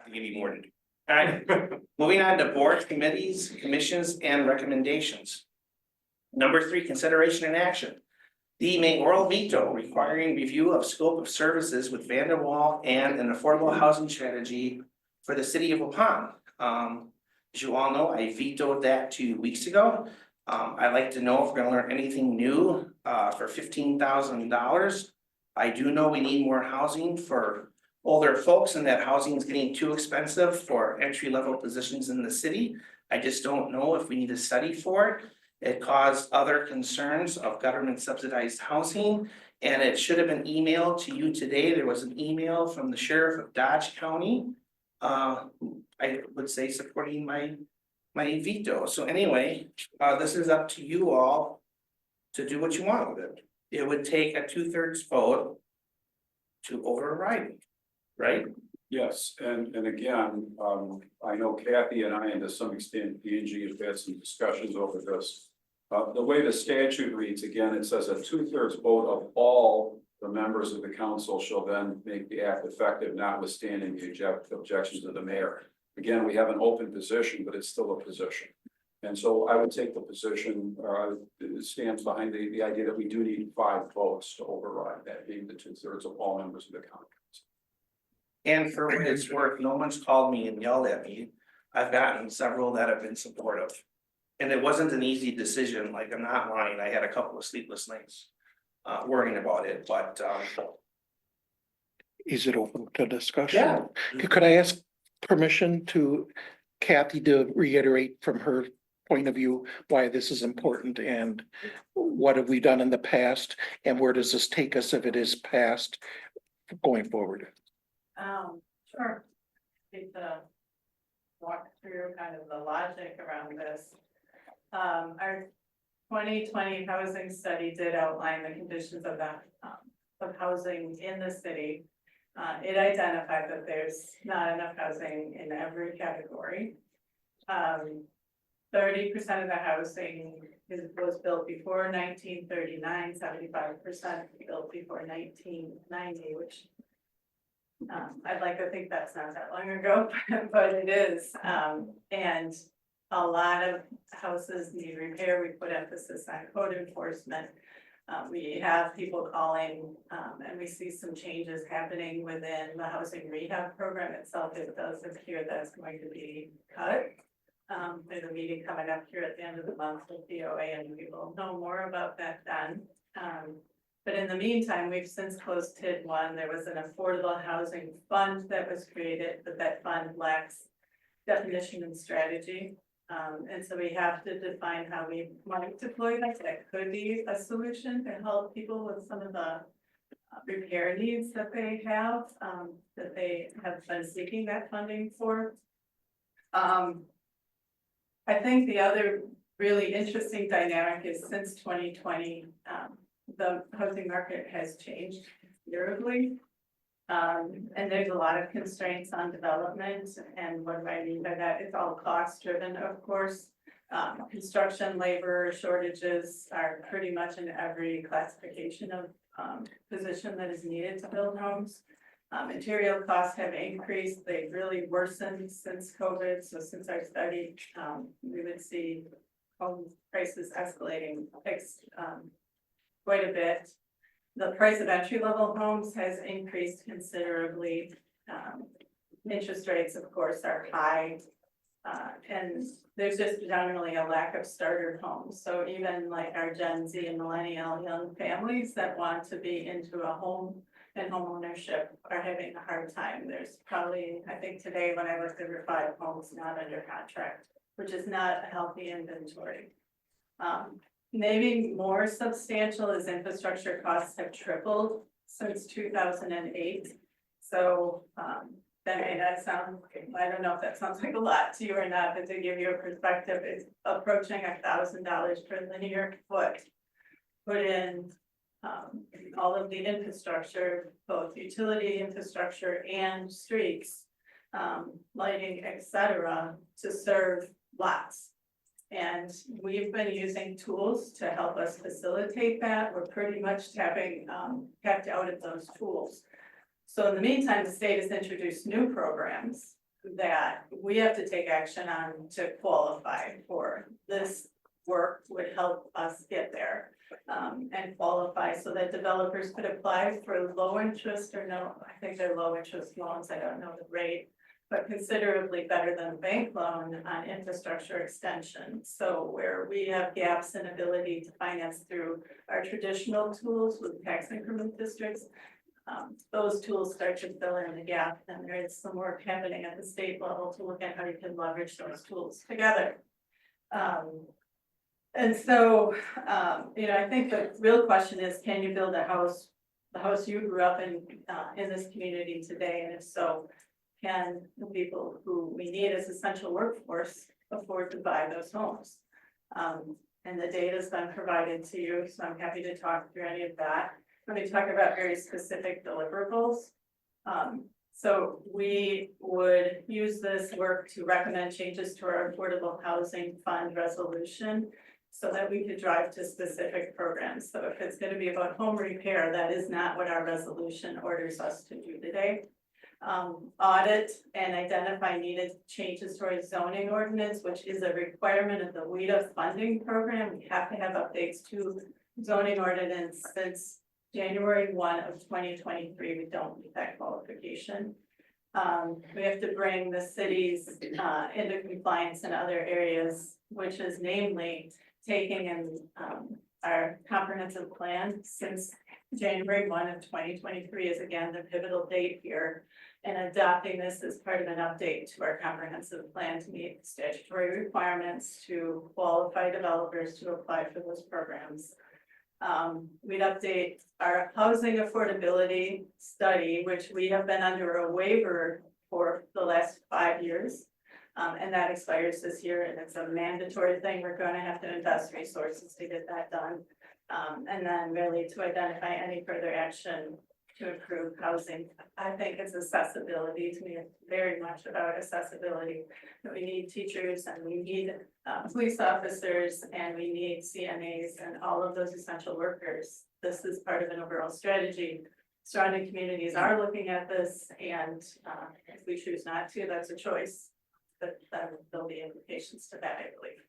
to give you more to do. All right, moving on to boards, committees, commissions, and recommendations. Number 3, consideration and action. The mayoral veto requiring review of scope of services with Vandewalle and an affordable housing strategy for the city of Waupun. As you all know, I vetoed that 2 weeks ago. I'd like to know if we're gonna learn anything new for $15,000. I do know we need more housing for older folks, and that housing is getting too expensive for entry-level positions in the city. I just don't know if we need a study for it. It caused other concerns of government subsidized housing, and it should have been emailed to you today. There was an email from the sheriff of Dodge County. I would say supporting my veto. So anyway, this is up to you all to do what you want with it. It would take a 2/3 vote to override it, right? Yes, and again, I know Kathy and I, and to some extent Angie, have had some discussions over this. The way the statute reads, again, it says a 2/3 vote of all the members of the council shall then make the act effective, notwithstanding the objections of the mayor. Again, we have an open position, but it's still a position. And so I would take the position, it stands behind the idea that we do need 5 votes to override that, being the 2/3 of all members of the county council. And for what it's worth, no one's called me and yelled at me. I've gotten several that have been supportive. And it wasn't an easy decision, like I'm not lying, I had a couple of sleepless nights worrying about it, but Is it open to discussion? yeah. Could I ask permission to Kathy to reiterate from her point of view why this is important and what have we done in the past and where does this take us if it is passed going forward? Sure. Need to walk through kind of the logic around this. Our 2020 housing study did outline the conditions of that, of housing in the city. It identified that there's not enough housing in every category. 30% of the housing was built before 1939, 75% built before 1990, which I'd like to think that's not that long ago, but it is. And a lot of houses need repair. We put emphasis on code enforcement. We have people calling, and we see some changes happening within the housing rehab program itself. It does appear that's going to be cut. There's a meeting coming up here at the end of the month with DOA, and we will know more about that then. But in the meantime, we've since closed TID 1. There was an affordable housing fund that was created, but that fund lacks definition and strategy. And so we have to define how we might deploy that. That could be a solution to help people with some of the repair needs that they have been seeking that funding for. I think the other really interesting dynamic is since 2020, the housing market has changed considerably. And there's a lot of constraints on development. And what do I mean by that? It's all cost driven, of course. Construction labor shortages are pretty much in every classification of position that is needed to build homes. Material costs have increased. They've really worsened since COVID. So since our study, we would see home prices escalating quite a bit. The price of entry-level homes has increased considerably. Interest rates, of course, are high. And there's just generally a lack of starter homes. So even like our Gen Z and millennial young families that want to be into a home and home ownership are having a hard time. There's probably, I think today when I looked, there were 5 homes not under contract, which is not a healthy inventory. Maybe more substantial is infrastructure costs have tripled since 2008. So that may not sound, I don't know if that sounds like a lot to you or not, but to give you a perspective, it's approaching $1,000 per linear foot. Put in all of the infrastructure, both utility infrastructure and streets, lighting, etc., to serve lots. And we've been using tools to help us facilitate that. We're pretty much tapped out of those tools. So in the meantime, the state has introduced new programs that we have to take action on to qualify for. This work would help us get there. And qualify so that developers could apply for low interest or no, I think they're low interest loans, I don't know the rate. But considerably better than a bank loan on infrastructure extension. So where we have gaps in ability to finance through our traditional tools with tax increment districts. Those tools start to fill in the gap, and there is some work happening at the state level to look at how you can leverage those tools together. And so, I think the real question is, can you build a house, the house you grew up in this community today, and if so, can the people who we need as essential workforce afford to buy those homes? And the data's been provided to you, so I'm happy to talk through any of that. Let me talk about very specific deliverables. So we would use this work to recommend changes to our Affordable Housing Fund resolution so that we could drive to specific programs. So if it's going to be about home repair, that is not what our resolution orders us to do today. Audit and identify needed changes to our zoning ordinance, which is a requirement of the WIDA funding program. We have to have updates to zoning ordinance since January 1 of 2023. We don't meet that qualification. We have to bring the cities into compliance in other areas, which is namely taking in our comprehensive plan since January 1 of 2023 is again the pivotal date here, and adopting this as part of an update to our comprehensive plan to meet statutory requirements to qualify developers to apply for those programs. We'd update our housing affordability study, which we have been under a waiver for the last 5 years. And that expires this year, and it's a mandatory thing. We're going to have to invest resources to get that done. And then really to identify any further action to improve housing. I think it's accessibility. To me, it's very much about accessibility. We need teachers and we need police officers and we need CNAs and all of those essential workers. This is part of an overall strategy. Surrounding communities are looking at this, and if we choose not to, that's a choice. But there'll be implications to that, I believe.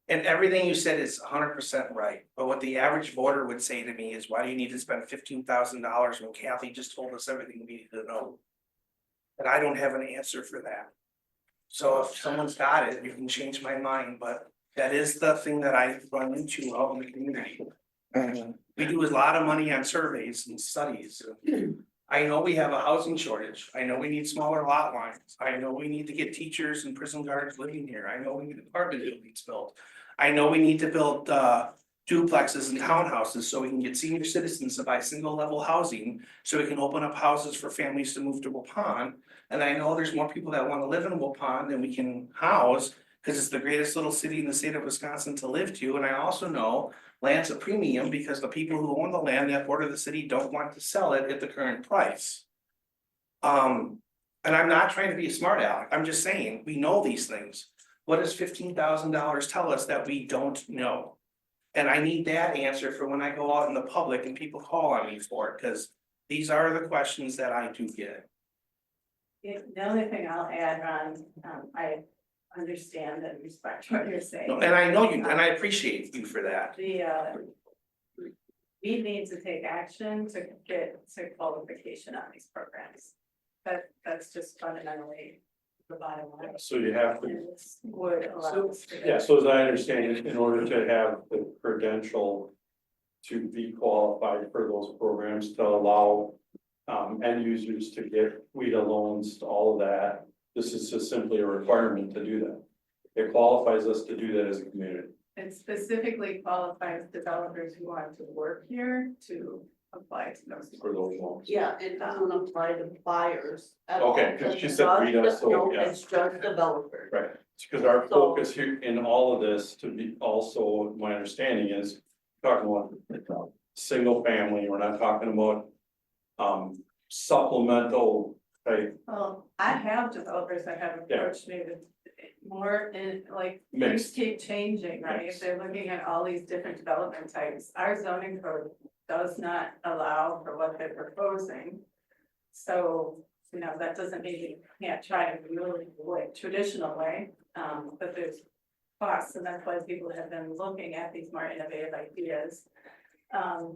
And everything you said is 100% right, but what the average voter would say to me is, why do you need to spend $15,000 when Kathy just told us everything we need to know? And I don't have an answer for that. So if someone's got it, you can change my mind, but that is the thing that I run into out in the community. We do a lot of money on surveys and studies. I know we have a housing shortage. I know we need smaller lot lines. I know we need to get teachers and prison guards living here. I know we need apartment buildings built. I know we need to build duplexes and townhouses so we can get senior citizens to buy single level housing. So we can open up houses for families to move to Waupun. And I know there's more people that want to live in Waupun than we can house, because it's the greatest little city in the state of Wisconsin to live to. And I also know land's a premium because the people who own the land that border the city don't want to sell it at the current price. And I'm not trying to be a smart aleck. I'm just saying, we know these things. What does $15,000 tell us that we don't know? And I need that answer for when I go out in the public and people call on me for it, because these are the questions that I do get. The only thing I'll add, Ron, I understand and respect what you're saying. And I know you, and I appreciate you for that. We need to take action to get to qualification on these programs. That's just fundamentally the bottom line. So you have to, And this would allow us to. yeah, so as I understand it, in order to have the credential to be qualified for those programs, to allow end users to get WIDA loans, to all of that, this is just simply a requirement to do that. It qualifies us to do that as a community. It specifically qualifies developers who want to work here to apply to those. For those loans. Yeah, it doesn't apply to buyers at all. Okay, 'cause she It's said just- read us, so, no, yeah. it's just developers. Right, because our focus here in all of this, to be also, my understanding is, talking about single family, we're not talking about supplemental type Well, I have developers that have approached me with more in like, things Mixed. keep changing, right? If Mixed. they're looking at all these different development types, our zoning code does not allow for what they're proposing. So You know, that doesn't mean you can't try to really do it traditional way, but there's costs, and that's why people have been looking at these more innovative ideas.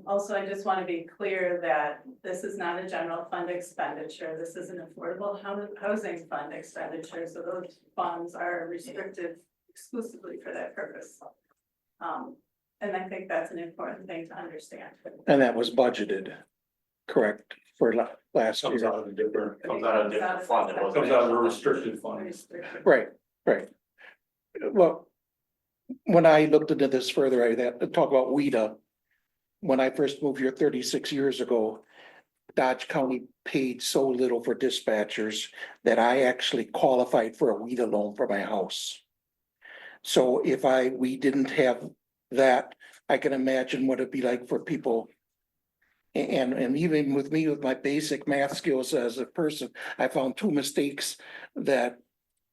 Also, I just want to be clear that this is not a general fund expenditure. This is an affordable housing fund expenditure, so those funds are restricted exclusively for that purpose. And I think that's an important thing to understand. And that was budgeted, correct, for last Comes year? out of a different, Comes out of a different fund, it wasn't. comes out of a restricted fund. Restricted. Right, right. Well, when I looked into this further, I had to talk about WIDA. When I first moved here 36 years ago, Dodge County paid so little for dispatchers that I actually qualified for a WIDA loan for my house. So if we didn't have that, I can imagine what it'd be like for people. And even with me, with my basic math skills as a person, I found 2 mistakes that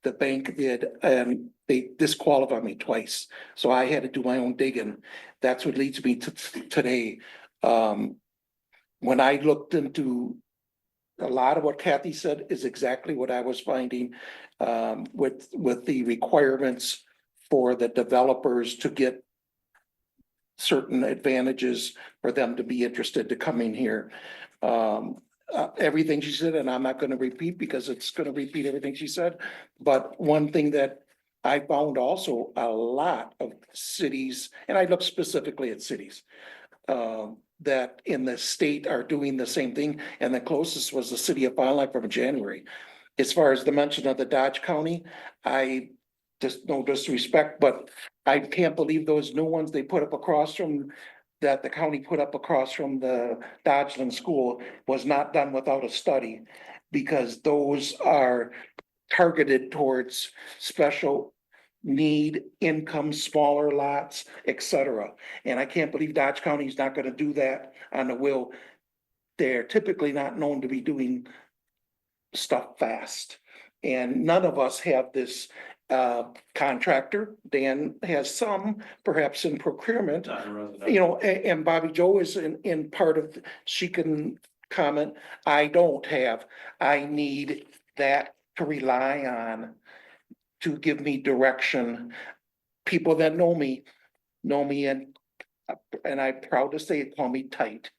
the bank did, and they disqualified me twice. So I had to do my own digging. That's what leads me to today. When I looked into a lot of what Kathy said is exactly what I was finding, with the requirements for the developers to get certain advantages for them to be interested to come in here. Everything she said, and I'm not gonna repeat because it's gonna repeat everything she said, but one thing that I found also a lot of cities, and I look specifically at cities, that in the state are doing the same thing, and the closest was the city of Fond du Lac from January. As far as the mention of the Dodge County, I just no disrespect, but I can't believe those new ones they put up across from, that the county put up across from the Dodgeland School was not done without a study. Because those are targeted towards special need, income, smaller lots, etc. And I can't believe Dodge County is not gonna do that on the will. They're typically not known to be doing stuff fast. And none of us have this contractor. Dan has some, perhaps in procurement, you know, and Bobby Joe is in part of, she can comment. I don't have, I need that to rely on to give me direction. People that know me and I'm proud to say it, call me tight.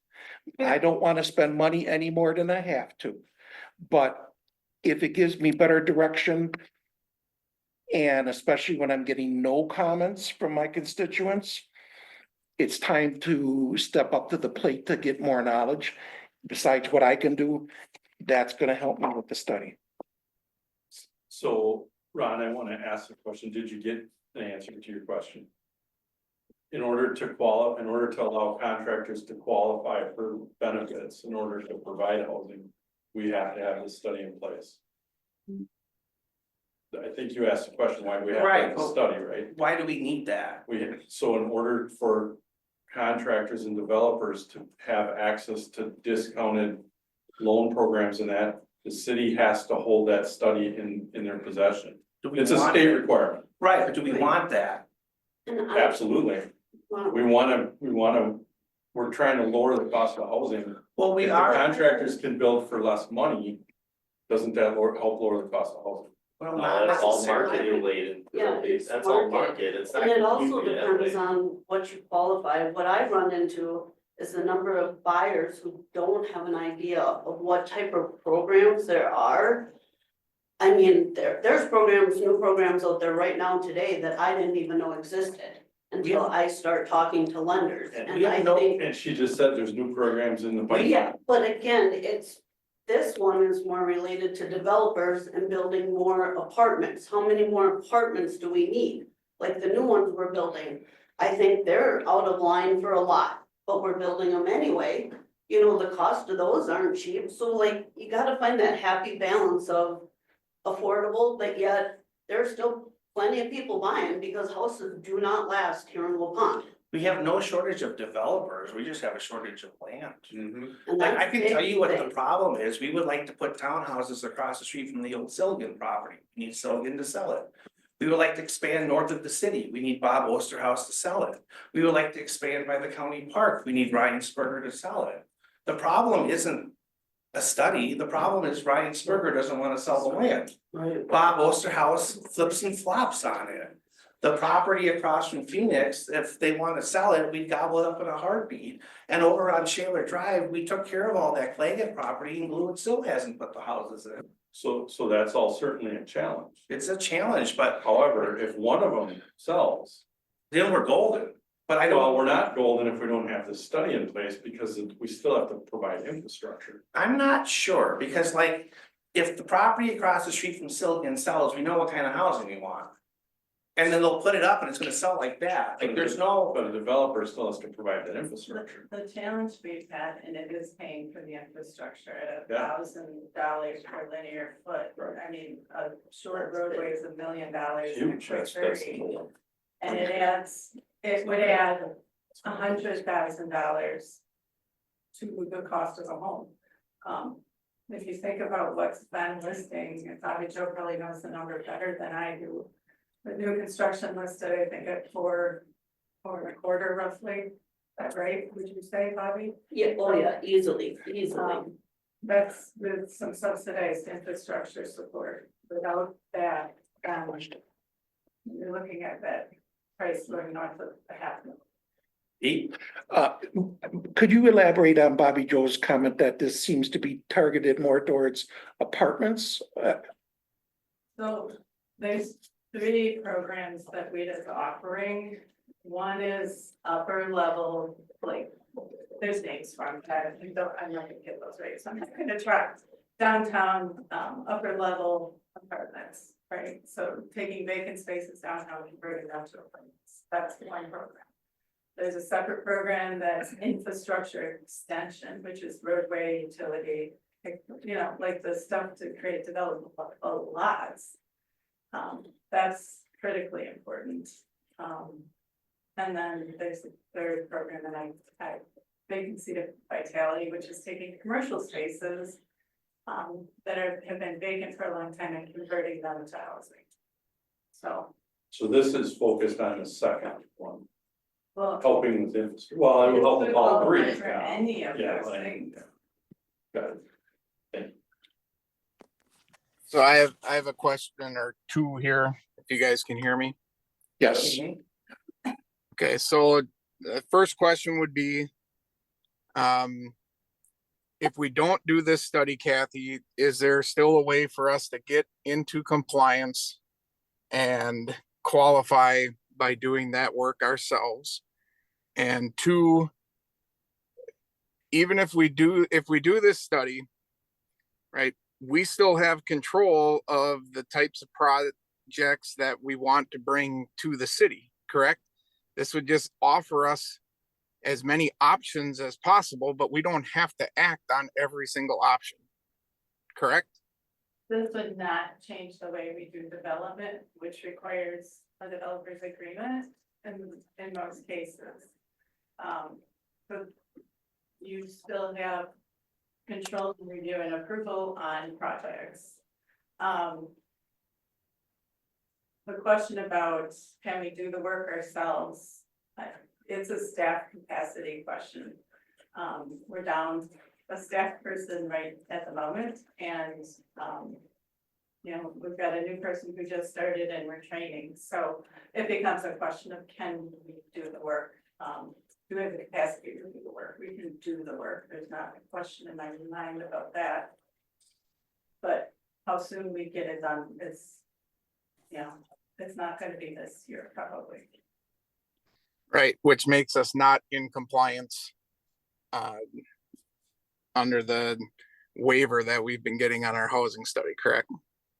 I don't want to spend money any more than I have to. But if it gives me better direction, and especially when I'm getting no comments from my constituents, it's time to step up to the plate to get more knowledge. Besides what I can do, that's gonna help me with the study. So, Ron, I want to ask a question. Did you get an answer to your question? In order to allow contractors to qualify for benefits, in order to provide housing, we have to have this study in place. I think you asked the question, why do we have to have a study, right? Why do we need that? So in order for contractors and developers to have access to discounted loan programs and that, the city has to hold that study in their possession. Do we It's a want state it? requirement. Right, but do we want that? And Absolutely. We're trying to lower the cost of housing. Well, we If the are, contractors can build for less money, doesn't that help lower the cost of housing? well, No, not that's all necessarily. market related. Yeah, it's That's all market. market, it's not. And it also completely that depends way. on what you qualify. What I've run into is the number of buyers who don't have an idea of what type of programs there are. I mean, there's programs, new programs out there right now today that I didn't even know existed until I start talking to lenders. And And I think, And she just said there's new programs in the pipeline. yeah, but again, this one is more related to developers and building more apartments. How many more apartments do we need? Like the new ones we're building, I think they're out of line for a lot, but we're building them anyway. You know, the cost of those aren't cheap, so like, you gotta find that happy balance of affordable, but yet there's still plenty of people buying because houses do not last here in Waupun. We have no shortage of developers, we just have a shortage of land. Mhm. And Like, that's I can a tell big you what the thing. problem is, we would like to put townhouses across the street from the old Silgan property, we need Silgan to sell it. We would like to expand north of the city, we need Bob Osterhaus to sell it. We would like to expand by the county park, we need Ryan Spurger to sell it. The problem isn't a study. The problem is Ryan Sperger doesn't wanna sell the land. Right. Bob Osterhaus flips and flops on it. The property across from Phoenix, if they wanna sell it, we gobble it up in a heartbeat. And over on Shaler Drive, we took care of all that Claggett property and Blue still hasn't put the houses in. So that's all certainly a challenge. It's a challenge, but However, if one of them sells, then we're golden. But I don't. well, we're not golden if we don't have the study in place because we still have to provide infrastructure. I'm not sure, because like, if the property across the street from Silicon sells, we know what kind of housing we want. And then they'll put it up and it's gonna sell like that, like there's no, But a developer still has to provide that infrastructure. The challenge we've had, and it is paying for the infrastructure at Yeah. $1,000 per linear foot. Right. I mean, a short roadway is $1 million. Huge, that's the And it would add $100,000 to the cost of a home. If you think about what's been listing, and Bobby Joe probably knows the number better than I do. The new construction listed, I think at 4.25 roughly, is that right, would you say, Bobby? Yeah, oh yeah, easily. That's with some subsidized infrastructure support. Without that, you're looking at that price going north of $500,000. Could you elaborate on Bobby Joe's comment that this seems to be targeted more towards apartments? So there's 3 programs that we is offering. One is upper level, like, there's names from that, I'm not gonna get those right, so I'm not gonna try. Downtown, upper level apartments, right? So taking vacant spaces downtown and converting them to apartments, that's one program. There's a separate program that's infrastructure extension, which is roadway, utility, like the stuff to create developable lots. That's critically important. And then there's a third program that I vacancy to vitality, which is taking commercial spaces that have been vacant for a long time and converting them to housing. So this is focused on the second one, well. helping with infrastructure. Well, I would help with all 3. For any of Yeah, those like, things. got it. So I have a question or two here, if you guys can hear me. Yes, Okay, so the first question would be, if we don't do this study, Kathy, is there still a way for us to get into compliance and qualify by doing that work ourselves? And 2, even if we do this study, right, we still have control of the types of projects that we want to bring to the city, correct? This would just offer us as many options as possible, but we don't have to act on every single option, correct? This would not change the way we do development, which requires a developer's agreement in most cases. So you still have control and review and approval on projects. The question about can we do the work ourselves? It's a staff capacity question. We're down a staff person right at the moment, and we've got a new person who just started and we're training. So it becomes a question of can we do the work? Do we have the capacity to do the work? We can do the work. There's not a question in my mind about that. But how soon we get it done is, it's not gonna be this year probably. Right, which makes us not in compliance under the waiver that we've been getting on our housing study, correct?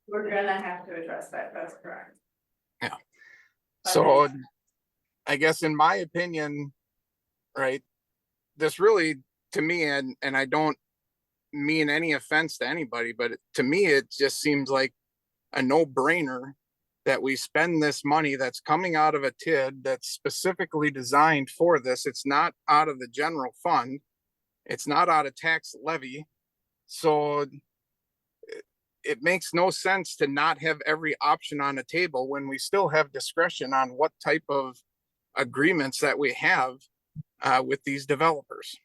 We're gonna have to address that, that's correct. Yeah. But So I guess in my opinion, right, this really, to me, and I don't mean any offense to anybody, but to me, it just seems like a no-brainer that we spend this money that's coming out of a TID that's specifically designed for this. It's not out of the general fund. It's not out of tax levy. So it makes no sense to not have every option on the table when we still have discretion on what type of agreements that we have with these developers.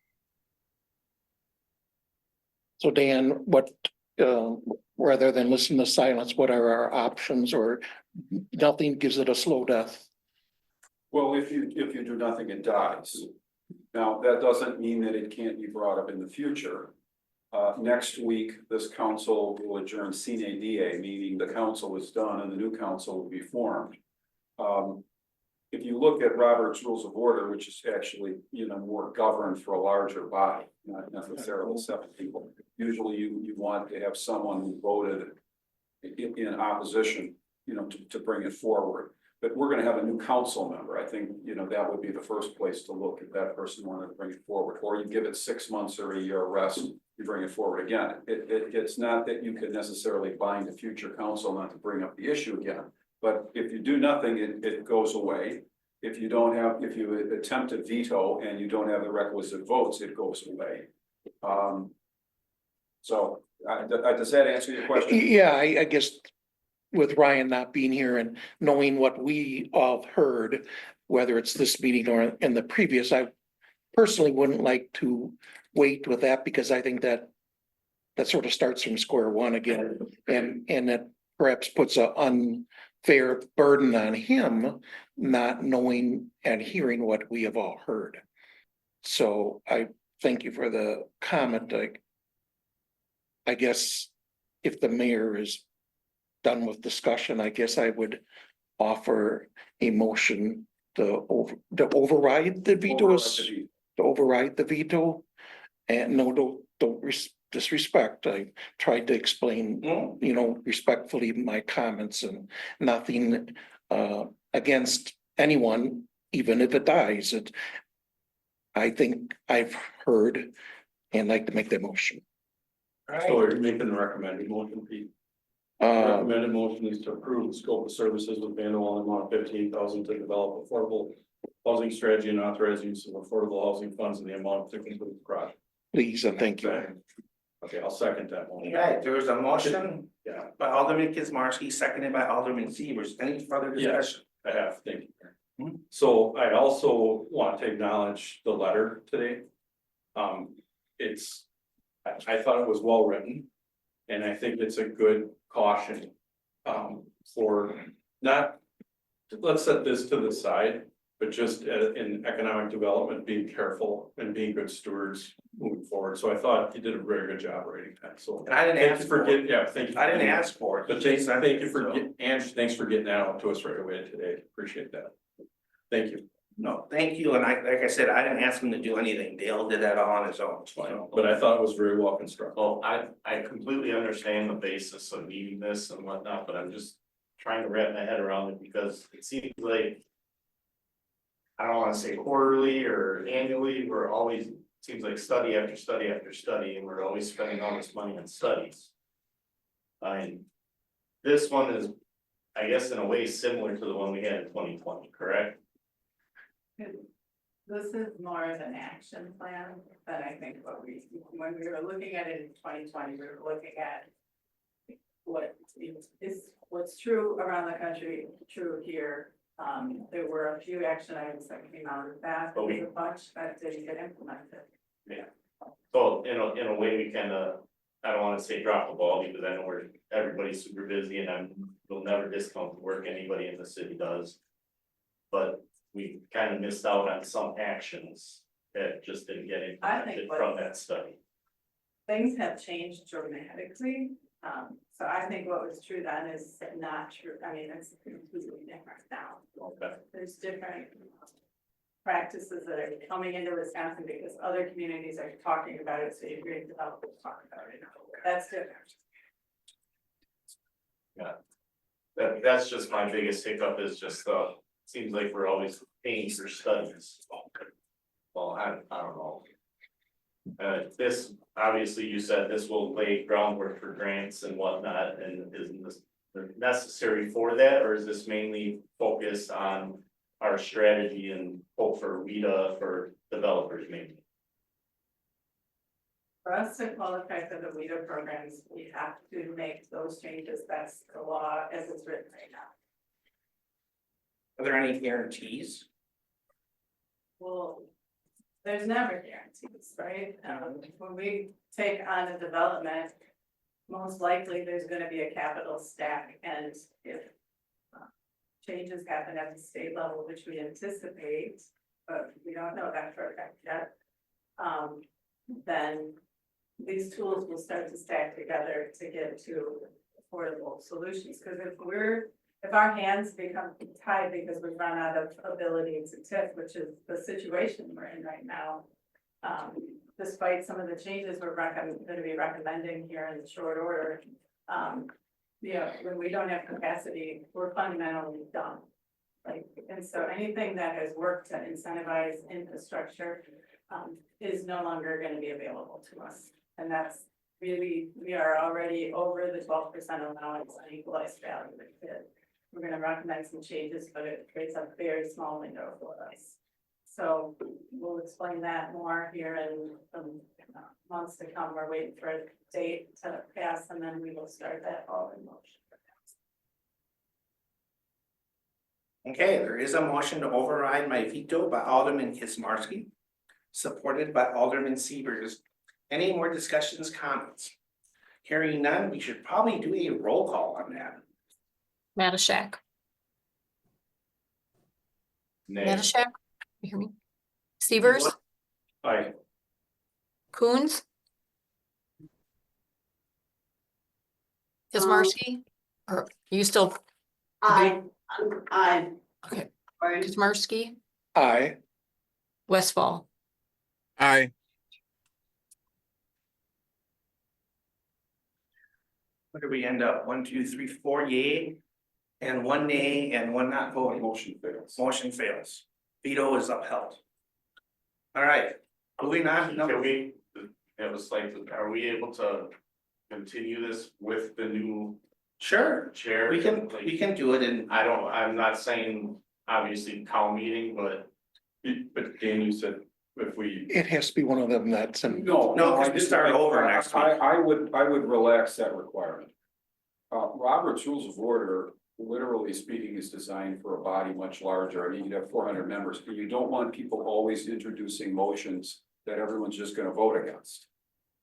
So Dan, what, rather than listen to silence, what are our options, or nothing gives it a slow death? Well, if you do nothing, it dies. Now, that doesn't mean that it can't be brought up in the future. Next week, this council will adjourn sine die, meaning the council is done and the new council will be formed. If you look at Robert's Rules of Order, which is actually, more governed for a larger body, not necessarily 7 people. Usually you want to have someone who voted in opposition, to bring it forward. But we're gonna have a new council member. I think, that would be the first place to look if that person wanted to bring it forward. Or you give it 6 months or a year rest, you bring it forward again. It's not that you could necessarily bind a future council not to bring up the issue again. But if you do nothing, it goes away. If you attempt to veto and you don't have the requisite votes, it goes away. So, does that answer your question? Yeah, I guess with Ryan not being here and knowing what we all heard, whether it's this meeting or in the previous, I personally wouldn't like to wait with that, because I think that sort of starts from square one again, and it perhaps puts an unfair burden on him, not knowing and hearing what we have all heard. So I thank you for the comment. I guess if the mayor is done with discussion, I guess I would offer a motion to override the veto, to override the veto. And no, don't disrespect. I tried to explain, respectfully my comments, and nothing against anyone, even if it dies. I think I've heard and like to make that motion. So you're making the recommended motion, Pete? Recommended motion is to approve the scope of services with Vandewalle amount of $15,000 to develop affordable housing strategy and authorize use of affordable housing funds in the amount to complete the project. Please and thank you. Okay, I'll second that motion. Okay, there was a motion Yeah, by Alderman Kaczmarski, seconded by Alderman Siebers. Any further discussion? I have, thank you. So I also want to acknowledge the letter today. I thought it was well written, and I think it's a good caution for not, let's set this to the side, but just in economic development, being careful and being good stewards moving forward. So I thought you did a very good job writing that. So And I didn't thank ask you for for it. getting, yeah, thank you. I didn't ask for it. But thank you for Ange, thanks for getting that out to us right away today. Appreciate that. Thank you. No, thank you. And like I said, I didn't ask him to do anything. Dale did that all on his own. So. But I thought it was very well constructed. Well, I completely understand the basis of needing this and whatnot, but I'm just trying to wrap my head around it, because it seems like, I don't wanna say quarterly or annually, we're always, seems like study after study after study, and we're always spending all this money on studies. This one is, I guess, in a way similar to the one we had in 2020, correct? This is more of an action plan than I think when we were looking at it in 2020, we were looking at what's true around the country, true here. There were a few action items that came out of that, but there's a bunch that didn't get implemented. Yeah. So in a way, we kinda, I don't wanna say drop the ball, because I know everybody's super busy, and will never discount the work anybody in the city does. But we kind of missed out on some actions that just didn't get implemented from that study. Things have changed dramatically, so I think what was true then is not true. I mean, it's completely different now. Okay. There's different practices that are coming into Wisconsin because other communities are talking about it, so you agree developers talk about it. That's different. Yeah. That's just my biggest hiccup, is just seems like we're always paying for studies. Well, I don't know. This, obviously, you said this will lay groundwork for grants and whatnot, and isn't this necessary for that, or is this mainly focused on our strategy and hope for WIDA for developers maybe? For us to qualify for the WIDA programs, we have to make those changes. That's the law as it's written right now. Are there any guarantees? Well, there's never guarantees, right? When we take on a development, most likely there's gonna be a capital stack, and if changes happen at the state level, which we anticipate, but we don't know that for a fact yet, then these tools will start to stack together to get to affordable solutions, because if our hands become tied because we run out of ability to tip, which is the situation we're in right now. Despite some of the changes we're gonna be recommending here in short order. When we don't have capacity, we're fundamentally done. And so anything that has worked to incentivize infrastructure, is no longer gonna be available to us. And that's really, we are already over the 12% allowance on equalized value. We're gonna recommend some changes, but it creates a very small window for us. So we'll explain that more here in months to come. We're waiting for a date to pass, and then we will start that all in motion. Okay, there is a motion to override my veto by Alderman Kaczmarski, supported by Alderman Siebers. Any more discussions, comments? Hearing none, we should probably do a roll call on that. Matoushek. Nay. Matoushek, you hear me? Siebers, Aye. Kunz. Kaczmarski, or you still, I, okay, sorry. Kaczmarski, Aye. Westphal. Aye. Where do we end up? 1, 2, 3, 4 yay, and 1 nay, and 1 not voting. Motion fails. Motion fails. Veto is upheld. All right, moving on to Can number. we, it was like, are we able to continue this with the new Sure, chair? we can Like, do it in. I'm not saying obviously cow meeting, but But Dan, you said if we, It has to be one of them that's in. No, 'cause we start over next week. I would relax that requirement. Robert's Rules of Order, literally speaking, is designed for a body much larger. I mean, you'd have 400 members, but you don't want people always introducing motions that everyone's just gonna vote against.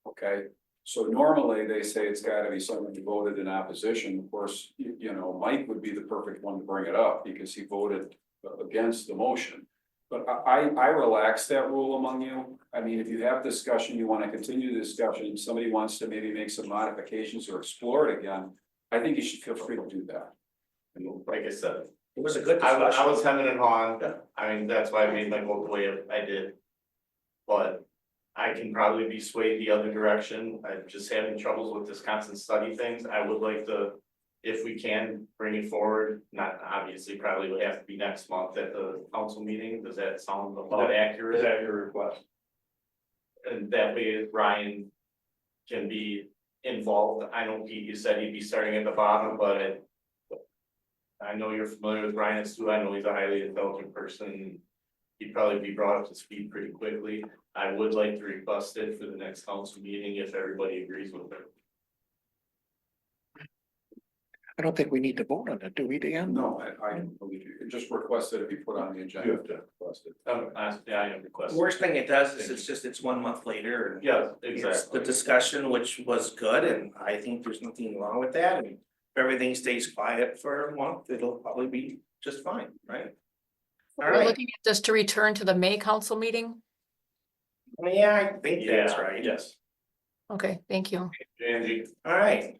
Okay, so normally they say it's gotta be someone who voted in opposition. Of course, you know, Mike would be the perfect one to bring it up because he voted against the motion. But I relax that rule among you. I mean, if you have discussion, you wanna continue the discussion, somebody wants to maybe make some modifications or explore it again, I think you should feel free to do that. like I said, It was a good I discussion. was hemming and hawing. Yeah. I mean, that's why I made my vote the way I did. But I can probably be swayed the other direction. I'm just having troubles with Wisconsin study things. I would like to, if we can, bring it forward. Not obviously, probably would have to be next month at the council meeting. Does that sound accurate? is that your request? And that way Ryan can be involved. I know Pete, you said he'd be starting at the bottom, but I know you're familiar with Ryan too. I know he's a highly intelligent person. He'd probably be brought up to speed pretty quickly. I would like to request it for the next council meeting if everybody agrees with it. I don't think we need to vote on it, do we, Dan? No, I don't believe you, just request that it be put on the agenda. You have to request it. Yeah, I have requested. Worst thing it does is it's 1 month later. And Yeah, it's exactly. the discussion, which was good, and I think there's nothing wrong with that, and if everything stays quiet for a month, it'll probably be just fine, right? All We're right, looking at this to return to the May council meeting. yeah, I think that's Yeah, right. yes. Okay, thank you. Angie, All right,